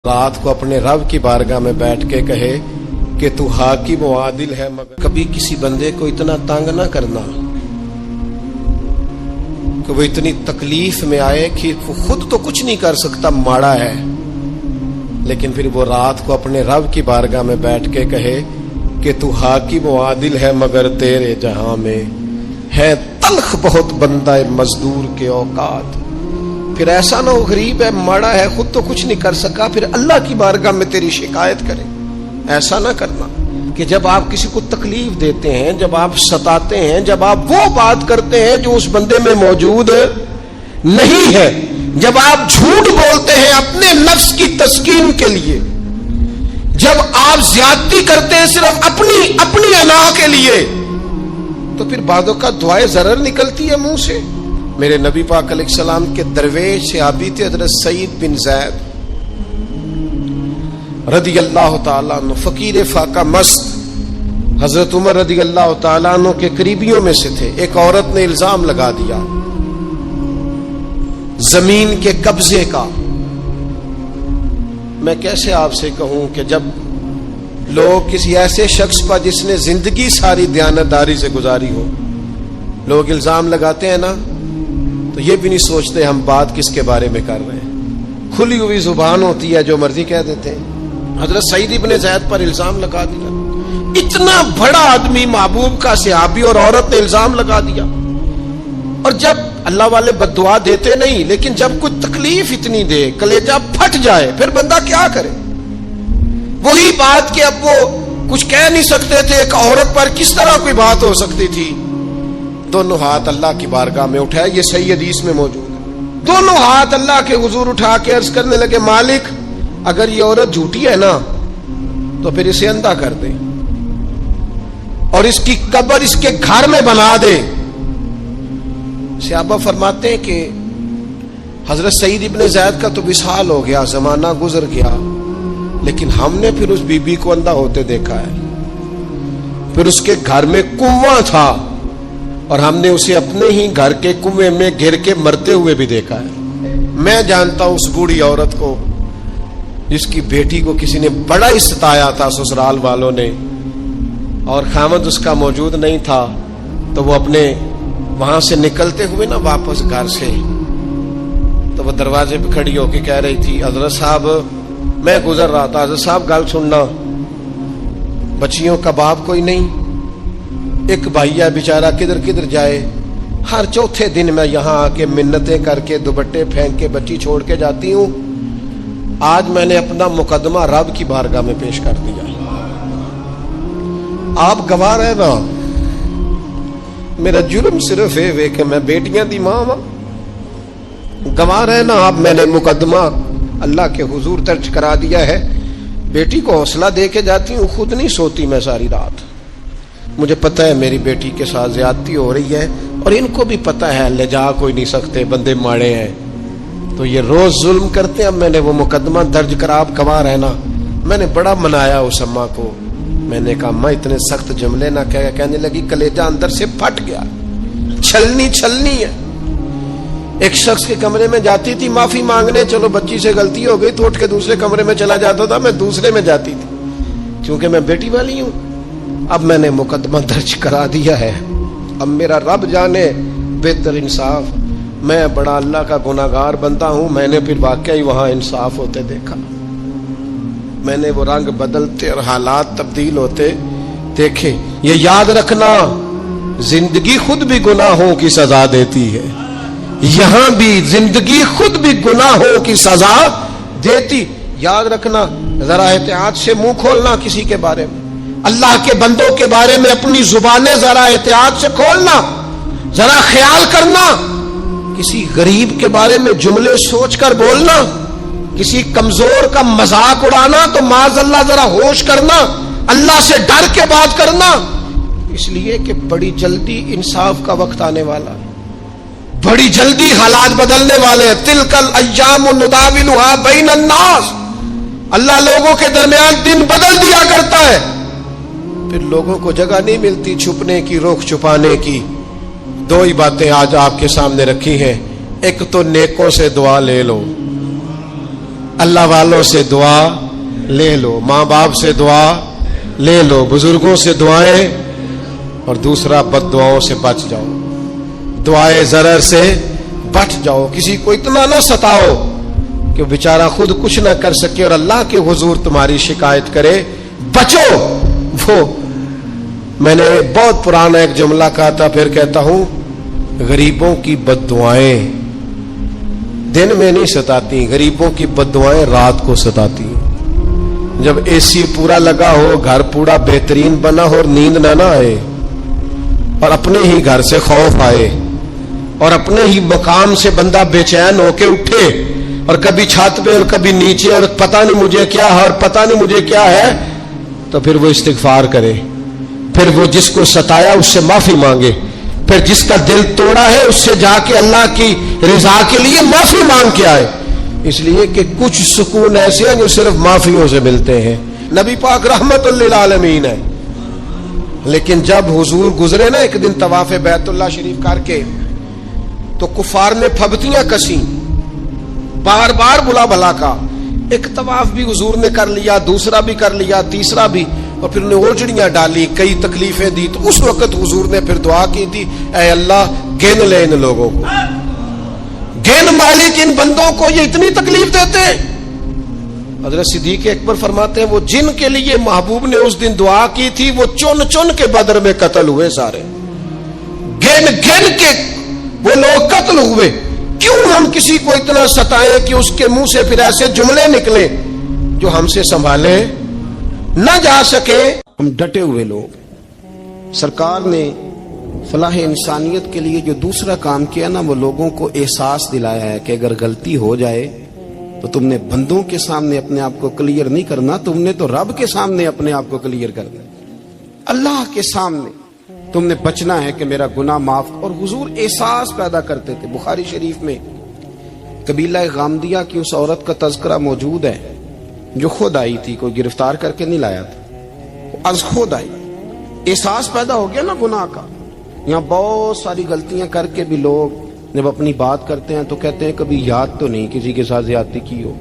رات کو اپنے رب کی بارگاہ میں بیٹھ کے کہے کہ تو حاکم و عادل ہے، مگر کبھی کسی بندے کو اتنا تنگ نہ کرنا کہ وہ اتنی تکلیف میں آئے کہ وہ خود تو کچھ نہیں کر سکتا، ماڑا ہے، لیکن پھر وہ رات کو اپنے رب کی بارگاہ میں بیٹھ کے کہے کہ تو حاکم و عادل ہے، مگر تیرے جہاں میں ہے تلخ بہت بندہ مزدور کے اوقات۔ پھر ایسا نہ ہو غریب ہے، ماڑا ہے، خود تو کچھ نہیں کر سکا، پھر اللہ کی بارگاہ میں تیری شکایت کرے۔ ایسا نہ کرنا کہ جب آپ کسی کو تکلیف دیتے ہیں، جب آپ ستاتے ہیں، جب آپ وہ بات کرتے ہیں جو اس بندے میں موجود نہیں ہے، جب آپ جھوٹ بولتے ہیں اپنے نفس کی تسکین کے لیے، جب آپ زیادتی کرتے ہیں صرف اپنی انا کے لیے، تو پھر بعدوں کا دعائے ضرر نکلتی ہے منہ سے۔ میرے نبی پاک علیہ السلام کے درویش صحابی تھے حضرت سعید بن زید رضی اللہ تعالیٰ عنہ، فقیر فاقہ مست، حضرت عمر رضی اللہ تعالیٰ عنہ کے قریبیوں میں سے تھے۔ ایک عورت نے الزام لگا دیا زمین کے قبضے کا۔ میں کیسے آپ سے کہوں کہ جب لوگ کسی ایسے شخص پر جس نے زندگی ساری دیانتداری سے گزاری ہو، لوگ الزام لگاتے ہیں نا، تو یہ بھی نہیں سوچتے ہم بات کس کے بارے میں کر رہے ہیں، کھلی ہوئی زبان ہوتی ہے، جو مرضی کہہ دیتے ہیں۔ حضرت سعید ابن زید پر الزام لگا دیا، اتنا بڑا آدمی، محبوب کا صحابی، اور عورت نے الزام لگا دیا۔ اور جب اللہ والے بد دعا دیتے نہیں، لیکن جب کوئی تکلیف اتنی دے، کلیجہ پھٹ جائے، پھر بندہ کیا کرے؟ وہی بات کہ اب وہ کچھ کہہ نہیں سکتے تھے، ایک عورت پر کس طرح کوئی بات ہو سکتی تھی؟ دونوں ہاتھ اللہ کی بارگاہ میں اٹھائے، یہ صحیح حدیث میں موجود ہے۔ دونوں ہاتھ اللہ کے حضور اٹھا کے عرض کرنے لگے، مالک اگر یہ عورت جھوٹی ہے نا تو پھر اسے اندھا کر دے اور اس کی قبر اس کے گھر میں بنا دے۔ صحابہ فرماتے ہیں کہ حضرت سعید ابن زید کا تو وصال ہو گیا، زمانہ گزر گیا، لیکن ہم نے پھر اس بی بی کو اندھا ہوتے دیکھا ہے، پھر اس کے گھر میں کنواں تھا اور ہم نے اسے اپنے ہی گھر کے کنویں میں گر کے مرتے ہوئے بھی دیکھا ہے۔ میں جانتا ہوں اس بوڑھی عورت کو جس کی بیٹی کو کسی نے بڑا ہی ستایا تھا سسرال والوں نے، اور خامد اس کا موجود نہیں تھا، تو وہ اپنے وہاں سے نکلتے ہوئے نا واپس گھر سے، تو وہ دروازے پہ کھڑی ہو کے کہہ رہی تھی، حضرت صاحب میں گزر رہا تھا، حضرت صاحب گل سننا، بچیوں کا باپ کوئی نہیں، ایک بھائیا بیچارہ کدھر کدھر جائے، ہر چوتھے دن میں یہاں آ کے منتیں کر کے دوپٹے پھینک کے بچی چھوڑ کے جاتی ہوں، آج میں نے اپنا مقدمہ رب کی بارگاہ میں پیش کر دیا، آپ گواہ رہے نا، میرا جرم صرف ہے کہ میں بیٹیاں دی ماں ہوں، گواہ رہے نا آپ، میں نے مقدمہ اللہ کے حضور درج کرا دیا ہے، بیٹی کو حوصلہ دے کے جاتی ہوں، خود نہیں سوتی میں ساری رات، مجھے پتہ ہے میری بیٹی کے ساتھ زیادتی ہو رہی ہے، اور ان کو بھی پتہ ہے لے جا کوئی نہیں سکتے، بندے ماڑے ہیں، تو یہ روز ظلم کرتے ہیں۔ اب میں نے وہ مقدمہ درج کرا، آپ گواہ رہنا، میں نے بڑا منایا اس اماں کو، میں نے کہا اماں اتنے سخت جملے نہ کہنے لگی، کلیجہ اندر سے پھٹ گیا، چھلنی ہے۔ ایک شخص کے کمرے میں جاتی تھی معافی مانگنے، چلو بچی سے غلطی ہو گئی تو اٹھ کے دوسرے کمرے میں چلا جاتا تھا، میں دوسرے میں جاتی تھی کیونکہ میں بیٹی والی ہوں۔ اب میں نے مقدمہ درج کرا دیا ہے، اب میرا رب جانے بہتر انصاف، میں بڑا اللہ کا گناہگار بندہ ہوں، میں نے پھر واقعی وہاں انصاف ہوتے دیکھا، میں نے وہ رنگ بدلتے اور حالات تبدیل ہوتے دیکھے۔ یہ یاد رکھنا، زندگی خود بھی گناہوں کی سزا دیتی ہے، یہاں بھی زندگی خود بھی گناہوں کی سزا دیتی، یاد رکھنا۔ ذرا احتیاط سے منہ کھولنا کسی کے بارے میں، اللہ کے بندوں کے بارے میں اپنی زبانیں ذرا احتیاط سے کھولنا، ذرا خیال کرنا، کسی غریب کے بارے میں جملے سوچ کر بولنا، کسی کمزور کا مذاق اڑانا تو معاذ اللہ ذرا ہوش کرنا، اللہ سے ڈر کے بات کرنا، اس لیے کہ بڑی جلدی انصاف کا وقت آنے والا ہے، بڑی جلدی حالات بدلنے والے ہیں۔ تلک الایام نداولها بین الناس، اللہ لوگوں کے درمیان دن بدل دیا کرتا ہے، پھر لوگوں کو جگہ نہیں ملتی چھپنے کی، رخ چھپانے کی۔ دو ہی باتیں آج آپ کے سامنے رکھی ہیں، ایک تو نیکوں سے دعا لے لو، اللہ والوں سے دعا لے لو، ماں باپ سے دعا لے لو، بزرگوں سے دعائیں، اور دوسرا بد دعاؤں سے بچ جاؤ، دعائے ضرر سے بچ جاؤ۔ کسی کو اتنا نہ ستاؤ کہ بیچارہ خود کچھ نہ کر سکے اور اللہ کے حضور تمہاری شکایت کرے، بچو۔ وہ میں نے بہت پرانا ایک جملہ کہا تھا، پھر کہتا ہوں، غریبوں کی بد دعائیں دن میں نہیں ستاتی، غریبوں کی بد دعائیں رات کو ستاتی۔ جب اے سی پورا لگا ہو، گھر پورا بہترین بنا ہو اور نیند نہ آئے، اور اپنے ہی گھر سے خوف آئے، اور اپنے ہی مقام سے بندہ بے چین ہو کے اٹھے، اور کبھی چھت پہ اور کبھی نیچے، اور پتہ نہیں مجھے کیا ہے اور پتہ نہیں مجھے کیا ہے، تو پھر وہ استغفار کرے، پھر وہ جس کو ستایا اس سے معافی مانگے، پھر جس کا دل توڑا ہے اس سے جا کے اللہ کی رضا کے لیے معافی مانگ کے آئے۔ اس لیے کہ کچھ سکون ایسے ہیں جو صرف معافیوں سے ملتے ہیں۔ نبی پاک رحمت للعالمین ہے، لیکن جب حضور گزرے نا ایک دن طواف بیت اللہ شریف کر کے، تو کفار نے پھبتیاں کسیں، بار بار بلا بھلا کا، ایک طواف بھی حضور نے کر لیا، دوسرا بھی کر لیا، تیسرا بھی، اور پھر انہیں اوجڑیاں ڈالی، کئی تکلیفیں دی۔ تو اس وقت حضور نے پھر دعا کی تھی، اے اللہ گن لے ان لوگوں کو، گن مالک ان بندوں کو، یہ اتنی تکلیف دیتے ہیں۔ حضرت صدیق اکبر فرماتے ہیں وہ جن کے لیے محبوب نے اس دن دعا کی تھی وہ چن چن کے بدر میں قتل ہوئے، سارے گن گن کے وہ لوگ قتل ہوئے۔ کیوں ہم کسی کو اتنا ستائیں کہ اس کے منہ سے پھر ایسے جملے نکلے جو ہم سے سنبھالے نہ جا سکے؟ ہم ڈٹے ہوئے لوگ۔ سرکار نے فلاح انسانیت کے لیے جو دوسرا کام کیا نا، وہ لوگوں کو احساس دلایا ہے کہ اگر غلطی ہو جائے تو تم نے بندوں کے سامنے اپنے آپ کو کلیئر نہیں کرنا، تم نے تو رب کے سامنے اپنے آپ کو کلیئر کرنا، اللہ کے سامنے تم نے بچنا ہے کہ میرا گناہ معاف۔ اور حضور احساس پیدا کرتے تھے۔ بخاری شریف میں قبیلہ غامدیہ کی اس عورت کا تذکرہ موجود ہے جو خود آئی تھی، کوئی گرفتار کر کے نہیں لایا تھا، وہ از خود آئی۔ احساس پیدا ہو گیا نا گناہ کا۔ یہاں بہت ساری غلطیاں کر کے بھی لوگ جب اپنی بات کرتے ہیں تو کہتے ہیں کبھی یاد تو نہیں کسی کے ساتھ زیادتی کی ہو،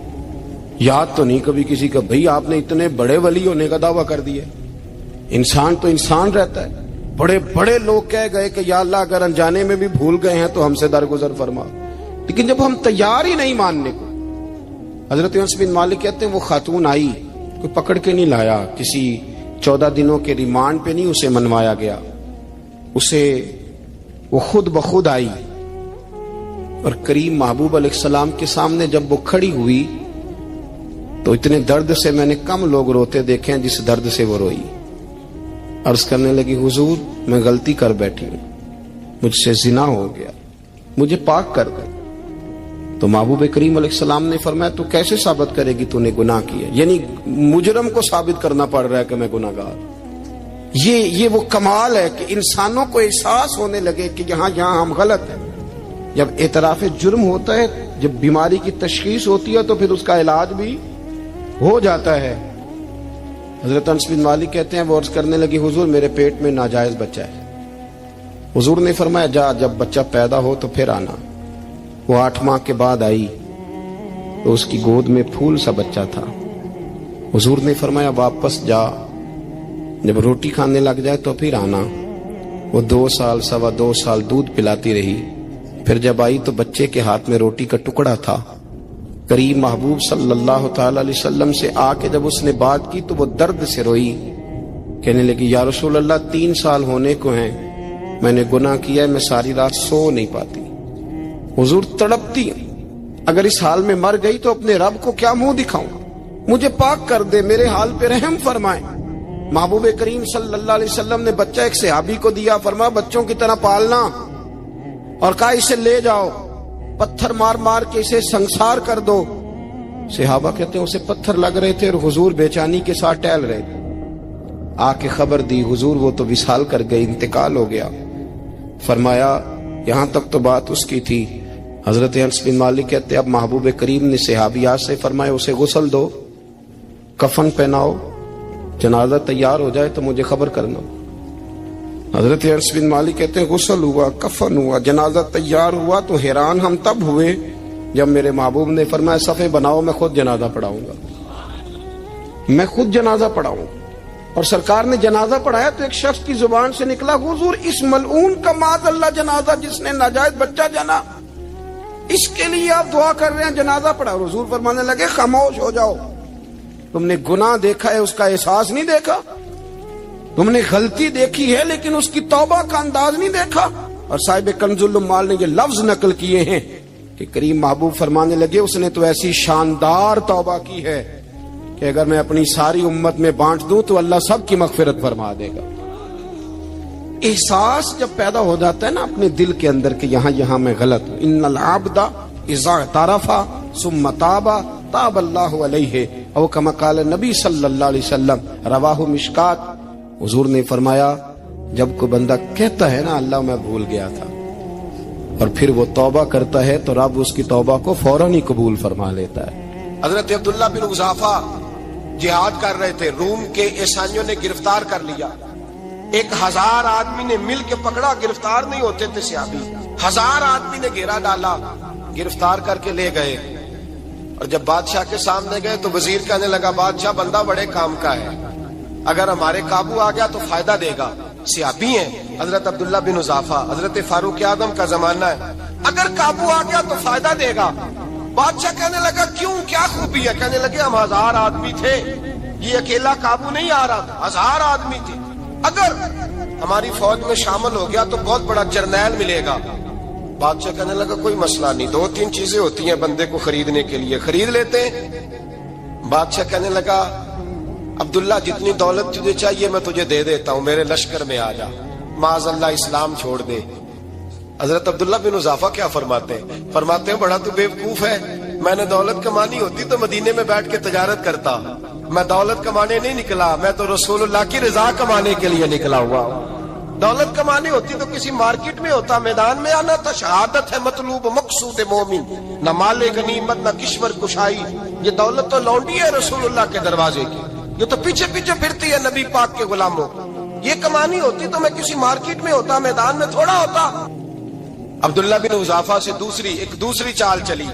یاد تو نہیں کبھی کسی کا، بھئی آپ نے اتنے بڑے ولی ہونے کا دعویٰ کر دیا۔ انسان تو انسان رہتا ہے۔ بڑے بڑے لوگ کہہ گئے کہ یا اللہ اگر انجانے میں بھی بھول گئے ہیں تو ہم سے درگزر فرما، لیکن جب ہم تیار ہی نہیں ماننے کو۔ حضرت انس بن مالک کہتے ہیں وہ خاتون آئی، کوئی پکڑ کے نہیں لایا، کسی 14 دنوں کے ریمانڈ پہ نہیں اسے منوایا گیا، اسے وہ خود بخود آئی، اور کریم محبوب علیہ السلام کے سامنے جب وہ کھڑی ہوئی تو اتنے درد سے میں نے کم لوگ روتے دیکھے ہیں جس درد سے وہ روئی۔ عرض کرنے لگی حضور میں غلطی کر بیٹھی ہوں، مجھ سے زنا ہو گیا، مجھے پاک کر دے۔ تو محبوب کریم علیہ السلام نے فرمایا تو کیسے ثابت کرے گی تو نے گناہ کیا؟ یعنی مجرم کو ثابت کرنا پڑ رہا ہے کہ میں گناہ گار۔ یہ وہ کمال ہے کہ انسانوں کو احساس ہونے لگے کہ یہاں ہم غلط ہیں۔ جب اعتراف جرم ہوتا ہے، جب بیماری کی تشخیص ہوتی ہے تو پھر اس کا علاج بھی ہو جاتا ہے۔ حضرت انس بن مالک کہتے ہیں وہ عرض کرنے لگی حضور میرے پیٹ میں ناجائز بچہ ہے۔ حضور نے فرمایا جا جب بچہ پیدا ہو تو پھر آنا۔ وہ 8 ماہ کے بعد آئی تو اس کی گود میں پھول سا بچہ تھا۔ حضور نے فرمایا واپس جا، جب روٹی کھانے لگ جائے تو پھر آنا۔ وہ 2 سال 2.25 سال دودھ پلاتی رہی، پھر جب آئی تو بچے کے ہاتھ میں روٹی کا ٹکڑا تھا۔ کریم محبوب صلی اللہ تعالی علیہ وسلم سے آ کے جب اس نے بات کی تو وہ درد سے روئی، کہنے لگی یا رسول اللہ 3 سال ہونے کو ہیں، میں نے گناہ کیا ہے، میں ساری رات سو نہیں پاتی۔ حضور تڑپتی، اگر اس حال میں مر گئی تو اپنے رب کو کیا منہ دکھاؤں، مجھے پاک کر دے، میرے حال پہ رحم فرمائے۔ محبوب کریم صلی اللہ علیہ وسلم نے بچہ ایک صحابی کو دیا، فرمایا بچوں کی طرح پالنا، اور کہا اسے لے جاؤ، پتھر مار مار کے اسے سنسار کر دو۔ صحابہ کہتے ہیں اسے پتھر لگ رہے تھے اور حضور بے چینی کے ساتھ ٹہل رہے تھے۔ آ کے خبر دی حضور وہ تو وصال کر گئے، انتقال ہو گیا۔ فرمایا یہاں تک تو بات اس کی تھی۔ حضرت انس بن مالک کہتے اب محبوب کریم نے صحابیات سے فرمایا اسے غسل دو، کفن پہناؤ، جنازہ تیار ہو جائے تو مجھے خبر کرنا۔ حضرت انس بن مالک کہتے ہیں غسل ہوا، کفن ہوا، جنازہ تیار ہوا تو حیران ہم تب ہوئے جب میرے محبوب نے فرمایا صفے بناؤ میں خود جنازہ پڑھاؤں گا، میں خود جنازہ پڑھاؤں، اور سرکار نے جنازہ پڑھایا تو ایک شخص کی زبان سے نکلا حضور اس ملعون کا معاذ اللہ جنازہ جس نے ناجائز بچہ جنا، اس کے لیے آپ دعا کر رہے ہیں جنازہ پڑھا۔ حضور فرمانے لگے خاموش ہو جاؤ، تم نے گناہ دیکھا ہے اس کا احساس نہیں دیکھا، تم نے غلطی دیکھی ہے لیکن اس کی توبہ کا انداز نہیں دیکھا۔ اور صاحب کنز العمال نے یہ لفظ نقل کیے ہیں کہ کریم محبوب فرمانے لگے اس نے تو ایسی شاندار توبہ کی ہے کہ اگر میں اپنی ساری امت میں بانٹ دوں تو اللہ سب کی مغفرت فرما دے گا۔ احساس جب پیدا ہو جاتا ہے نا اپنے دل کے اندر کہ یہاں میں غلط ہوں، ان العبد اذا اعترف ثم تاب تاب اللہ علیہ او کما قال نبی صلی اللہ علیہ وسلم، رواہ مشکات۔ حضور نے فرمایا جب کوئی بندہ کہتا ہے نا اللہ میں بھول گیا تھا اور پھر وہ توبہ کرتا ہے تو رب اس کی توبہ کو فوراً ہی قبول فرما لیتا ہے۔ حضرت عبداللہ بن حذافہ جہاد کر رہے تھے، روم کے عیسائیوں نے گرفتار کر لیا، 1000 آدمی نے مل کے پکڑا، گرفتار نہیں ہوتے تھے صحابی، 1000 آدمی نے گھیرا ڈالا، گرفتار کر کے لے گئے، اور جب بادشاہ کے سامنے گئے تو وزیر کہنے لگا بادشاہ بندہ بڑے کام کا ہے، اگر ہمارے قابو آ گیا تو فائدہ دے گا، صحابی ہیں حضرت عبداللہ بن حذافہ، حضرت فاروق اعظم کا زمانہ ہے، اگر قابو آ گیا تو فائدہ دے گا۔ بادشاہ کہنے لگا کیوں کیا خوبی ہے؟ کہنے لگے ہم 1000 آدمی تھے، یہ اکیلا قابو نہیں آ رہا تھا، 1000 آدمی تھے، اگر ہماری فوج میں شامل ہو گیا تو بہت بڑا جرنیل ملے گا۔ بادشاہ کہنے لگا کوئی مسئلہ نہیں، 2-3 چیزیں ہوتی ہیں بندے کو خریدنے کے لیے، خرید لیتے ہیں۔ بادشاہ کہنے لگا عبداللہ جتنی دولت تجھے چاہیے میں تجھے دے دیتا ہوں، میرے لشکر میں آ جا، معاذ اللہ اسلام چھوڑ دے۔ حضرت عبداللہ بن حذافہ کیا فرماتے ہیں بڑا تو بیوقوف ہے، میں نے دولت کمانی ہوتی تو مدینے میں بیٹھ کے تجارت کرتا، میں دولت کمانے نہیں نکلا، میں تو رسول اللہ کی رضا کمانے کے لیے نکلا ہوا ہوں۔ دولت کمانی ہوتی تو کسی مارکیٹ میں ہوتا، میدان میں آنا تھا، شہادت ہے مطلوب مقصود مومن، نہ مال غنیمت نہ کشور کشائی، یہ دولت تو لونڈی ہے رسول اللہ کے دروازے کی، یہ تو پیچھے پیچھے پھرتی ہے نبی پاک کے غلاموں، یہ کمانی ہوتی تو میں کسی مارکیٹ میں ہوتا، میدان میں تھوڑا ہوتا۔ عبداللہ بن حذافہ سے دوسری چال چلی،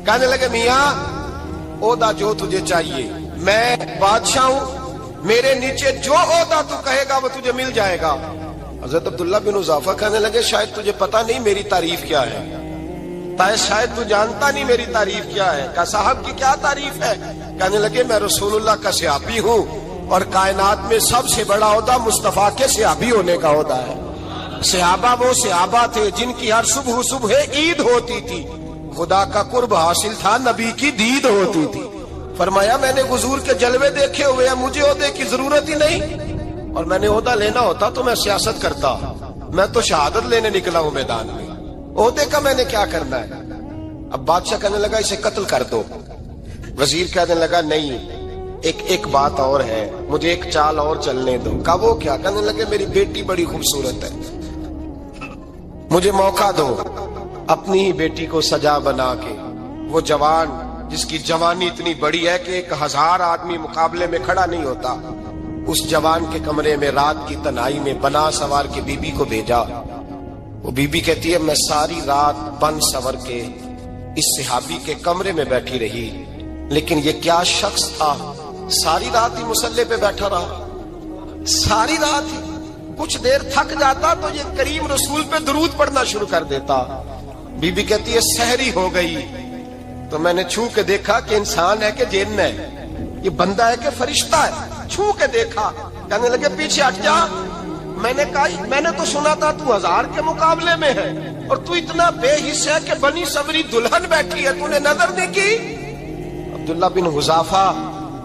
کہنے لگے میاں عہدہ جو تجھے چاہیے، میں بادشاہ ہوں، میرے نیچے جو عہدہ تو کہے گا وہ تجھے مل جائے گا۔ حضرت عبداللہ بن حذافہ کہنے لگے شاید تجھے پتہ نہیں میری تعریف کیا ہے، شاید تو جانتا نہیں میری تعریف کیا ہے۔ کہا صاحب کی کیا تعریف ہے؟ کہنے لگے میں رسول اللہ کا صحابی ہوں اور کائنات میں سب سے بڑا عہدہ مصطفیٰ کے صحابی ہونے کا عہدہ ہے۔ صحابہ وہ صحابہ تھے جن کی ہر صبح عید ہوتی تھی، خدا کا قرب حاصل تھا، نبی کی دید ہوتی تھی۔ فرمایا میں نے حضور کے جلوے دیکھے ہوئے ہیں، مجھے عہدے کی ضرورت ہی نہیں، اور میں نے عہدہ لینا ہوتا تو میں سیاست کرتا، میں تو شہادت لینے نکلا ہوں میدان میں، عہدے کا میں نے کیا کرنا ہے؟ اب بادشاہ کہنے لگا اسے قتل کر دو۔ وزیر کہنے لگا نہیں، ایک بات اور ہے، مجھے ایک چال اور چلنے دو۔ کہا وہ کیا؟ کہنے لگے میری بیٹی بڑی خوبصورت ہے، مجھے موقع دو اپنی ہی بیٹی کو سجا بنا کے، وہ جوان جس کی جوانی اتنی بڑی ہے کہ 1000 آدمی مقابلے میں کھڑا نہیں ہوتا، اس جوان کے کمرے میں رات کی تنہائی میں بنا سوار کے بی بی کو بھیجا۔ وہ بی بی کہتی ہے میں ساری رات بن سور کے اس صحابی کے کمرے میں بیٹھی رہی، لیکن یہ کیا شخص تھا، ساری رات ہی مسلح پہ بیٹھا رہا، ساری رات ہی، کچھ دیر تھک جاتا تو یہ کریم رسول پہ درود پڑھنا شروع کر دیتا۔ بی بی کہتی ہے سحری ہو گئی تو میں نے چھو کے دیکھا کہ انسان ہے کہ جن ہے، یہ بندہ ہے کہ فرشتہ ہے، چھو کے دیکھا۔ کہنے لگے پیچھے ہٹ جا۔ میں نے کہا میں نے تو سنا تھا تو 1000 کے مقابلے میں ہے اور تو اتنا بے حس ہے کہ بنی سوری دلہن بیٹھی ہے، تو نے نظر نہیں کی؟ عبداللہ بن حذافہ،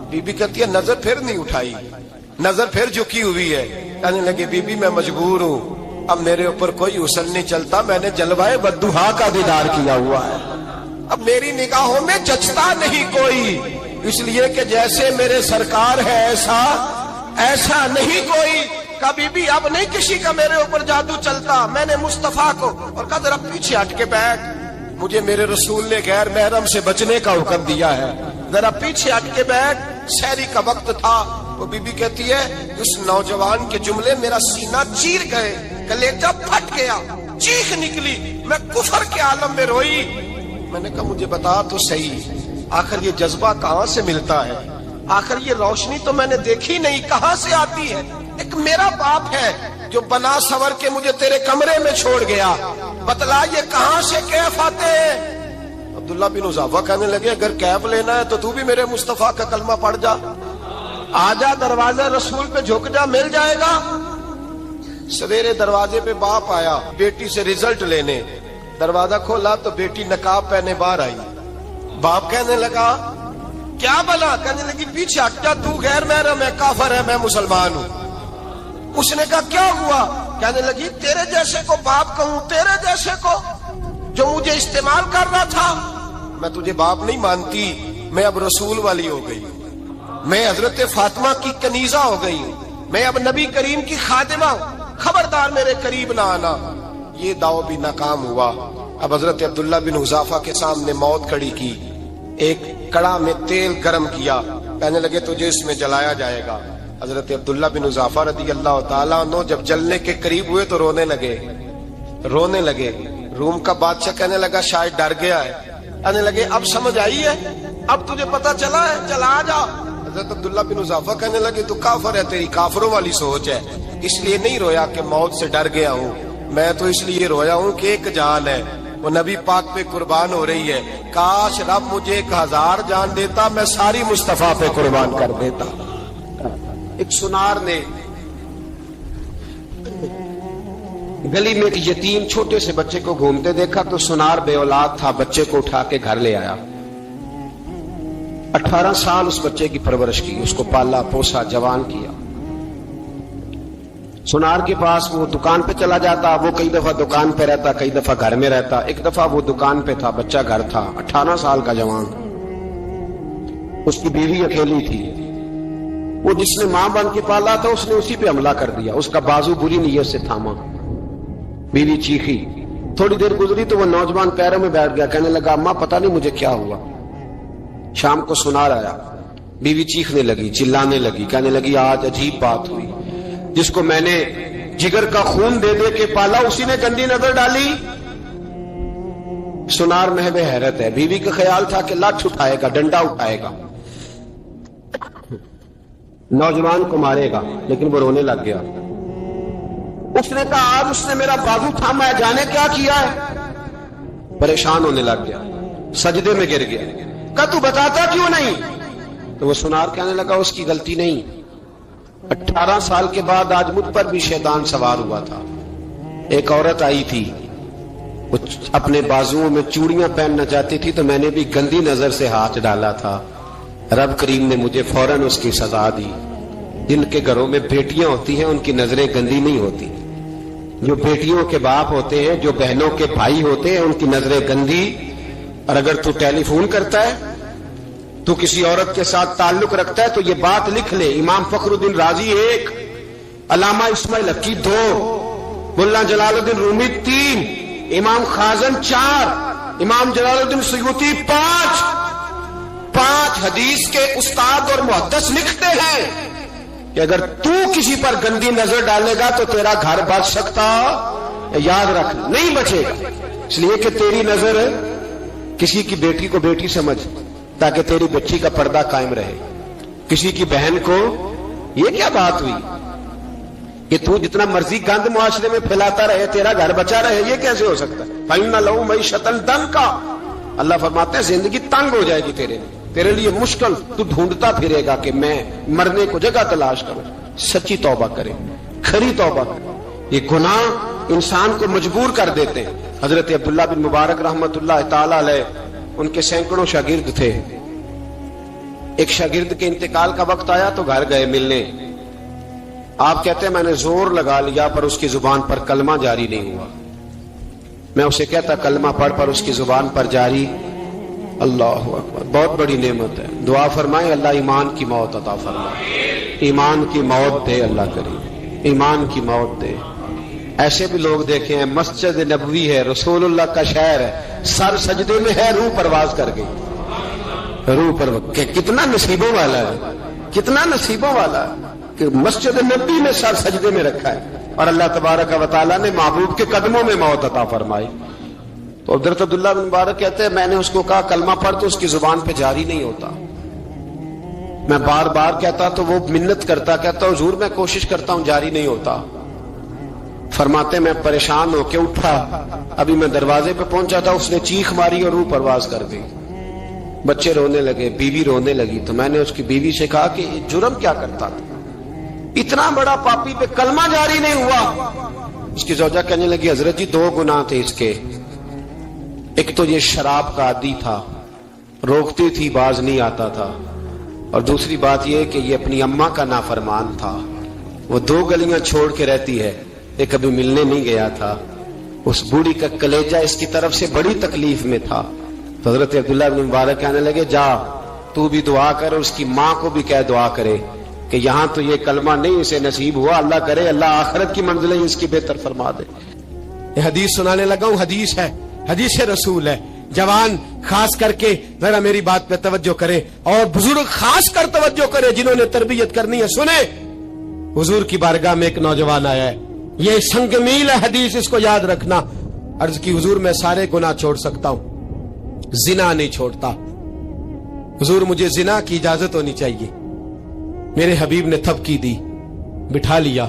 بی بی کہتی ہے نظر پھر نہیں اٹھائی، نظر پھر جھکی ہوئی ہے۔ کہنے لگے بی بی میں مجبور ہوں، اب میرے اوپر کوئی حسن نہیں چلتا، میں نے جلوائے بدوحا کا دیدار کیا ہوا ہے، اب میری نگاہوں میں جچتا نہیں کوئی، اس لیے کہ جیسے میرے سرکار ہے ایسا نہیں کوئی۔ کبھی بھی اب نہیں کسی کا میرے اوپر جادو چلتا، میں نے مصطفیٰ کو، اور کہا ذرا پیچھے ہٹ کے بیٹھ، مجھے میرے رسول نے غیر محرم سے بچنے کا حکم دیا ہے، ذرا پیچھے ہٹ کے بیٹھ۔ سحری کا وقت تھا، وہ بی بی کہتی ہے اس نوجوان کے جملے میرا سینہ چیر گئے، کلیجہ پھٹ گیا، چیخ نکلی، میں کفر کے عالم میں روئی۔ میں نے کہا مجھے بتا تو صحیح، آخر یہ جذبہ کہاں سے ملتا ہے؟ آخر یہ روشنی تو میں نے دیکھی نہیں، کہاں سے آتی ہے؟ ایک میرا باپ ہے جو بنا سور کے مجھے تیرے کمرے میں چھوڑ گیا، بتلا یہ کہاں سے کیف آتے ہیں؟ عبداللہ بن حذافہ کہنے لگے اگر کیف لینا ہے تو تو بھی میرے مصطفیٰ کا کلمہ پڑھ جا، آ جا دروازے رسول پہ جھک جا، مل جائے گا۔ سویرے دروازے پہ باپ آیا بیٹی سے رزلٹ لینے، دروازہ کھولا تو بیٹی نقاب پہنے باہر آئی۔ باپ کہنے لگا کیا بلا؟ کہنے لگی پیچھے ہٹ جا، تو غیر محرم ہے، کافر ہے، میں مسلمان ہوں۔ اس نے کہا کیا ہوا؟ کہنے لگی تیرے جیسے کو باپ کہوں، تیرے جیسے کو جو مجھے استعمال کر رہا تھا؟ میں تجھے باپ نہیں مانتی، میں اب رسول والی ہو گئی، میں حضرت فاطمہ کی کنیزہ ہو گئی، میں اب نبی کریم کی خادمہ ہوں، خبردار میرے قریب نہ آنا۔ یہ داؤ بھی ناکام ہوا۔ اب حضرت عبداللہ بن حذافہ کے سامنے موت کھڑی کی، ایک کڑا میں تیل گرم کیا، کہنے لگے تجھے اس میں جلایا جائے گا۔ حضرت عبداللہ بن حذافہ رضی اللہ تعالیٰ عنہ جب جلنے کے قریب ہوئے تو رونے لگے۔ روم کا بادشاہ کہنے لگا شاید ڈر گیا ہے، کہنے لگے اب سمجھ آئی ہے، اب تجھے پتا چلا ہے، چلا آ جا۔ حضرت عبداللہ بن حذافہ کہنے لگے تو کافر ہے، تیری کافروں والی سوچ ہے، اس لیے نہیں رویا کہ موت سے ڈر گیا ہوں، میں تو اس لیے رویا ہوں کہ ایک جان ہے، وہ نبی پاک پہ قربان ہو رہی ہے، کاش رب مجھے 1000 جان دیتا، میں ساری مصطفیٰ پہ قربان کر دیتا۔ ایک سنار نے گلی میں ایک یتیم چھوٹے سے بچے کو گھومتے دیکھا تو سنار بے اولاد تھا، بچے کو اٹھا کے گھر لے آیا، 18 سال اس بچے کی پرورش کی، اس کو پالا پوسا جوان کیا۔ سنار کے پاس وہ دکان پہ چلا جاتا، وہ کئی دفعہ دکان پہ رہتا، کئی دفعہ گھر میں رہتا۔ ایک دفعہ وہ دکان پہ تھا، بچہ گھر تھا، 18 سال کا جوان، اس کی بیوی اکیلی تھی، وہ جس نے ماں بن کے پالا تھا اس نے اسی پہ حملہ کر دیا، اس کا بازو بری نیت سے تھاما، بیوی چیخی، تھوڑی دیر گزری تو وہ نوجوان پیروں میں بیٹھ گیا، کہنے لگا اماں پتہ نہیں مجھے کیا ہوا۔ شام کو سنار آیا، بیوی چیخنے لگی، چلانے لگی، کہنے لگی آج عجیب بات ہوئی، جس کو میں نے جگر کا خون دے دے کے پالا اسی نے گندی نظر ڈالی۔ سنار محو حیرت ہے، بیوی کا خیال تھا کہ لاٹھ اٹھائے گا، ڈنڈا اٹھائے گا، نوجوان کو مارے گا، لیکن وہ رونے لگ گیا۔ اس نے کہا آج اس نے میرا بازو تھاما ہے، جانے کیا کیا ہے؟ پریشان ہونے لگ گیا، سجدے میں گر گیا، کہا تو بتاتا کیوں نہیں؟ تو وہ سنار کہنے لگا اس کی غلطی نہیں، 18 سال کے بعد آج مجھ پر بھی شیطان سوار ہوا تھا۔ ایک عورت آئی تھی، وہ اپنے بازوؤں میں چوڑیاں پہننا چاہتی تھی تو میں نے بھی گندی نظر سے ہاتھ ڈالا تھا، رب کریم نے مجھے فوراً اس کی سزا دی۔ جن کے گھروں میں بیٹیاں ہوتی ہیں ان کی نظریں گندی نہیں ہوتی، جو بیٹیوں کے باپ ہوتے ہیں، جو بہنوں کے بھائی ہوتے ہیں، ان کی نظریں گندی۔ اور اگر تو ٹیلی فون کرتا ہے، تو کسی عورت کے ساتھ تعلق رکھتا ہے تو یہ بات لکھ لے، امام فخر الدین رازی 1، علامہ اسماعیل حقی 2، ملا جلال الدین رومی 3، امام خازن 4، امام جلال الدین سیوطی 5 حدیث کے استاد اور محدث لکھتے ہیں کہ اگر تو کسی پر گندی نظر ڈالے گا تو تیرا گھر بچ سکتا، یاد رکھ نہیں بچے گا، اس لیے کہ تیری نظر کسی کی بیٹی کو بیٹی سمجھ تاکہ تیری بچی کا پردہ قائم رہے، کسی کی بہن کو۔ یہ کیا بات ہوئی کہ تو جتنا مرضی گند معاشرے میں پھیلاتا رہے تیرا گھر بچا رہے؟ یہ کیسے ہو سکتا ہے؟ فَإِنَّ لَهُ مَعِيشَةً ضَنْكَ، اللہ فرماتے ہیں زندگی تنگ ہو جائے گی تیرے لیے مشکل، تو ڈھونڈتا پھرے گا کہ میں مرنے کو جگہ تلاش کروں۔ سچی توبہ کرے، کھری توبہ کرے، یہ گناہ انسان کو مجبور کر دیتے ہیں۔ حضرت عبداللہ بن مبارک رحمت اللہ تعالی علیہ، ان کے سینکڑوں شاگرد تھے، ایک شاگرد کے انتقال کا وقت آیا تو گھر گئے ملنے، آپ کہتے ہیں میں نے زور لگا لیا پر اس کی زبان پر کلمہ جاری نہیں ہوا، میں اسے کہتا کلمہ پڑھ پر اس کی زبان پر جاری۔ اللہ اکبر، بہت بڑی نعمت ہے، دعا فرمائیں اللہ ایمان کی موت عطا فرمائے، ایمان کی موت دے اللہ کریم، ایمان کی موت دے۔ ایسے بھی لوگ دیکھے ہیں، مسجد نبوی ہے، رسول اللہ کا شہر ہے، سر سجدے میں ہے، روح پرواز کر گئی، روح پرواز، کتنا نصیبوں والا ہے، کتنا نصیبوں والا ہے کہ مسجد نبی میں سر سجدے میں رکھا ہے، اور اللہ تبارک و تعالیٰ نے محبوب کے قدموں میں موت عطا فرمائی۔ تو حضرت عبداللہ بن مبارک کہتے ہیں میں نے اس کو کہا کلمہ پڑھ، تو اس کی زبان پہ جاری نہیں ہوتا. میں بار بار کہتا تو وہ منت کرتا، کہتا حضور میں کوشش کرتا ہوں جاری نہیں ہوتا. فرماتے میں پریشان ہو کے اٹھا، ابھی میں دروازے پہ پہنچا تھا، اس نے چیخ ماری اور روح پرواز کر دی. بچے رونے لگے، بیوی رونے لگی. تو میں نے اس کی بیوی سے کہا کہ جرم کیا کرتا تھا، اتنا بڑا پاپی پہ کلمہ جاری نہیں ہوا. اس کی زوجہ کہنے لگی حضرت جی 2 گناہ تھے اس کے. ایک تو یہ شراب کا عادی تھا، روکتی تھی باز نہیں آتا تھا، اور دوسری بات یہ کہ یہ اپنی اماں کا نافرمان تھا. وہ 2 گلیاں چھوڑ کے رہتی ہے، یہ کبھی ملنے نہیں گیا تھا. اس بوڑھی کا کلیجہ اس کی طرف سے بڑی تکلیف میں تھا. تو حضرت عبداللہ بن مبارک کہنے لگے جا تو بھی دعا کر، اور اس کی ماں کو بھی کہہ دعا کرے کہ یہاں تو یہ کلمہ نہیں اسے نصیب ہوا، اللہ کرے اللہ آخرت کی منزلیں اس کی بہتر فرما دے. یہ حدیث سنانے لگا ہوں، حدیث ہے، حدیث رسول ہے. جوان خاص کر کے ذرا میری بات پہ توجہ کرے، اور بزرگ خاص کر توجہ کرے جنہوں نے تربیت کرنی ہے. سنیں، حضور کی بارگاہ میں ایک نوجوان آیا ہے، یہ سنگ میل ہے حدیث، اس کو یاد رکھنا. عرض کی حضور میں سارے گناہ چھوڑ سکتا ہوں، زنا نہیں چھوڑتا. حضور مجھے زنا کی اجازت ہونی چاہیے. میرے حبیب نے تھپکی دی، بٹھا لیا.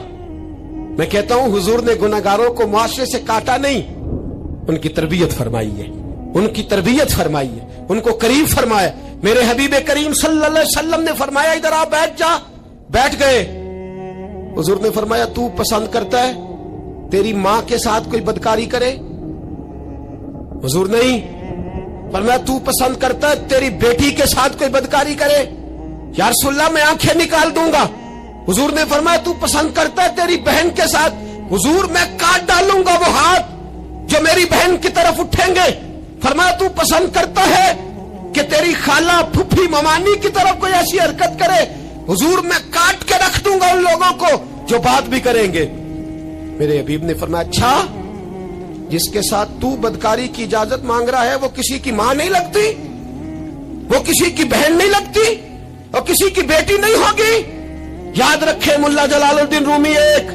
میں کہتا ہوں حضور نے گناہگاروں کو معاشرے سے کاٹا نہیں، ان کی تربیت فرمائی ہے، ان کی تربیت فرمائی ہے، ان کو قریب فرمایا. میرے حبیب کریم صلی اللہ علیہ وسلم نے فرمایا ادھر آ بیٹھ جا، بیٹھ گئے. حضور نے فرمایا تو پسند کرتا ہے تیری ماں کے ساتھ کوئی بدکاری کرے؟ حضور نہیں. فرمایا تو پسند کرتا ہے تیری بیٹی کے ساتھ کوئی بدکاری کرے؟ یا رسول اللہ میں آنکھیں نکال دوں گا. حضور نے فرمایا تو پسند کرتا ہے تیری بہن کے ساتھ؟ حضور میں کاٹ ڈالوں گا وہ ہاتھ جو میری بہن کی طرف اٹھیں گے. فرمایا تو پسند کرتا ہے کہ تیری خالہ پھپھی ممانی کی طرف کوئی ایسی حرکت کرے؟ حضور میں کاٹ کے رکھ دوں گا ان لوگوں کو جو بات بھی کریں گے. میرے حبیب نے فرمایا اچھا جس کے ساتھ تو بدکاری کی اجازت مانگ رہا ہے وہ کسی کی ماں نہیں لگتی، وہ کسی کی بہن نہیں لگتی، اور کسی کی بیٹی نہیں ہوگی؟ یاد رکھے ملا جلال الدین رومی 1،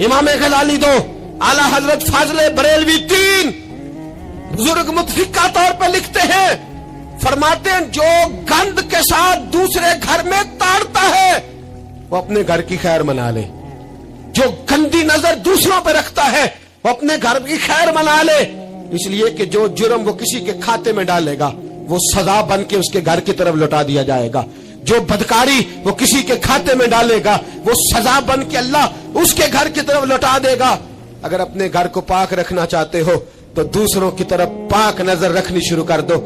امام غزالی 2، اعلی حضرت فاضل بریلوی 3. بزرگ متفقہ طور پر لکھتے ہیں، فرماتے ہیں جو گند کے ساتھ دوسرے گھر میں تاڑتا ہے وہ اپنے گھر کی خیر منا لے. جو گندی نظر دوسروں پہ رکھتا ہے وہ اپنے گھر کی خیر منا لے. اس لیے کہ جو جرم وہ کسی کے کھاتے میں ڈالے گا وہ سزا بن کے اس کے گھر کی طرف لوٹا دیا جائے گا. جو بدکاری وہ کسی کے کھاتے میں ڈالے گا وہ سزا بن کے اللہ اس کے گھر کی طرف لوٹا دے گا. اگر اپنے گھر کو پاک رکھنا چاہتے ہو تو دوسروں کی طرف پاک نظر رکھنی شروع کر دو.